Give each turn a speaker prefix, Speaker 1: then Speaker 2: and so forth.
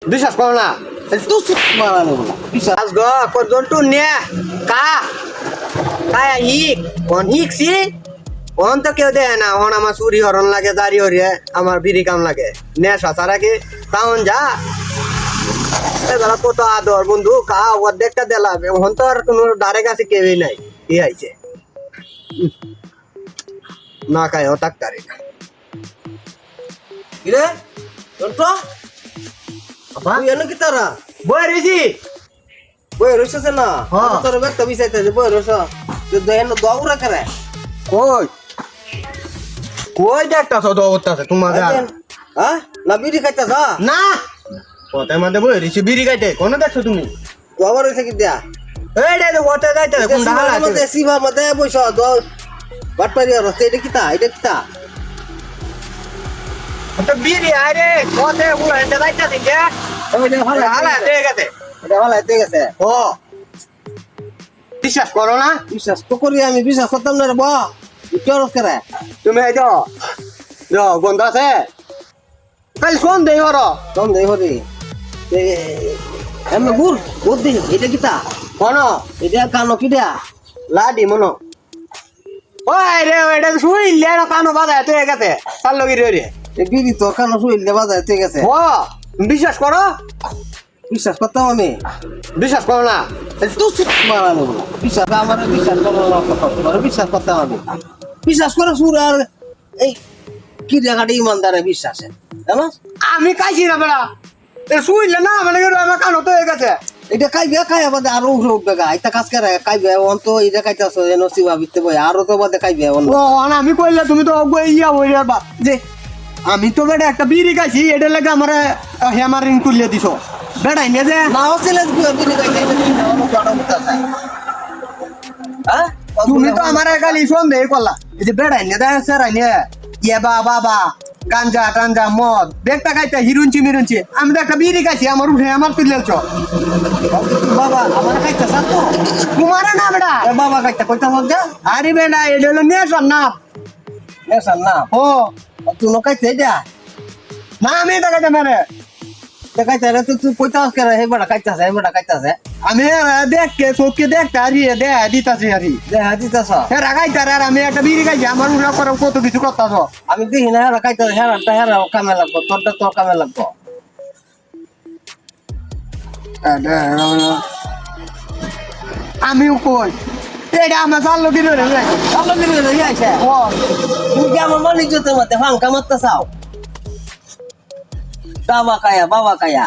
Speaker 1: বিশ্বাস করো না
Speaker 2: তুই চুপ মারানো বলা বিশ্বাস
Speaker 1: আজ গো পর্যন্ত নে কা কায়া হিক কোন হিক সি কোন তো কেউ দেয় না ওন আমার চুরি হরণ লাগে দাড়ি হরিয়ে আমার বিড়ি কাম লাগে নেশা ছাড়া কি তাহন যা এবার কত আদর বন্ধু কা অর্ধেকটা দিলাম এখন তো আর কোনো দাঁড়ে কাছে কেউই নাই কি আইছে না খায় ও তাকতারি না
Speaker 2: কিরে তো তুই এনে কি তারা
Speaker 1: বই রেজি
Speaker 2: বই রসছে না
Speaker 1: হ্যাঁ।
Speaker 2: তোর ব্যক্ত বিষয়তে যে বই রস যে দেন দৌড়া করে
Speaker 1: কই কই দেখতাছ দৌড়তাছে তোমাদের
Speaker 2: হ্যাঁ না বিড়ি খাইতাছ
Speaker 1: না কত মধ্যে বই রেছি বিড়ি খাইতে কোন দেখছো তুমি
Speaker 2: দৌড় হইছে কি দিয়া
Speaker 1: এই রে কত যাইতে কোন ঢালা আছে
Speaker 2: মধ্যে সিবা মধ্যে বইছ দৌড় বাট পারি আর এটা কিতা
Speaker 1: তো বিড়ি আরে কত উড়া এটা যাইতাছে কে
Speaker 2: এটা ভালো
Speaker 1: ঢালা ঠিক আছে
Speaker 2: এটা ভালো হইতে গেছে
Speaker 1: ও বিশ্বাস করো না
Speaker 2: বিশ্বাস তো করি আমি বিশ্বাস করতাম না রে বা কেন করে
Speaker 1: তুমি এই তো গন্ধ আছে কাল শোন দেই হর
Speaker 2: তোম দেই হরি এমন গুড় দিন এটা কিতা
Speaker 1: কোন
Speaker 2: এটা কানো কিটা
Speaker 1: লাডি মনো ওই রে এটা শুইলে না কানো বাজা তুই গেছে তার লগি রে
Speaker 2: এই বিড়ি তো কানো শুইল দেবা যায় ঠিক আছে
Speaker 1: ও বিশ্বাস করো
Speaker 2: বিশ্বাস করতাম আমি
Speaker 1: বিশ্বাস করো না
Speaker 2: তুই চুপ মারানো বলা বিশ্বাস আমার বিশ্বাস করো না তোর বিশ্বাস করতাম আমি বিশ্বাস করে সুর আর এই কি জায়গাটা ইমানদারে বিশ্বাসে জানো
Speaker 1: আমি কাইছি না বেড়া শুইলে না মানে আমার কানো তো গেছে
Speaker 2: এটা খাই বাদে আরো উঠবে গা এটা কাজ করে খাইবে অন তো এটা খাইতেছ নসিবা বিতে বই আরো তো বাদে খাইবে অন
Speaker 1: ও আমি কইলে তুমি তো ইয়া হই যাবা যে আমি তো বেটা একটা বিড়ি খাইছি এটা লাগে আমার হেমারিং তুলিয়ে দিছো বেড়াই নে যে
Speaker 2: না হচ্ছিল বিড়ি খাইতে হ্যাঁ
Speaker 1: তুমি তো আমার গালি সন্দেহ করলা এই যে বেড়াই নে দেয় সেরাই নে ইয়ে বাবা গাঞ্জা টাঞ্জা মদ বেগটা খাইতে হিরুঞ্চি মিরুঞ্চি আমি তো একটা বিড়ি খাইছি আমার উঠে আমার তুলেছ
Speaker 2: বাবা আমার খাইতে সাতো
Speaker 1: তোমারে না বেটা
Speaker 2: বাবা খাইতে কইতা মধ্যে
Speaker 1: আরে বেটা এটা হলো নেশার না
Speaker 2: নেশার না
Speaker 1: ও
Speaker 2: তুই নকাইতে এটা
Speaker 1: না আমি এটা খাইতে মেরে
Speaker 2: দেখাইতে রে তুই কইতা করে হে বড় খাইতাছে
Speaker 1: আমি দেখকে চোখকে দেখতে হারিয়ে দে দিতাছি হারি
Speaker 2: দেখা দিতাছ
Speaker 1: রাখাইতে আর আমি একটা বিড়ি খাইছি আমার উঠে করে কত কিছু করতাছ
Speaker 2: আমি দেখি না হেরা খাইতে হেরা কামে লাগবো তোরটা তোর কামে লাগবো
Speaker 1: আমিও কই এটা আমার চাল্লো দিল রে
Speaker 2: ভালো দিলে রই আইছে
Speaker 1: ও
Speaker 2: তুই কি আমার মালিক জোতে মতে ফাঙ্কা মারতে চাও বাবা কায়া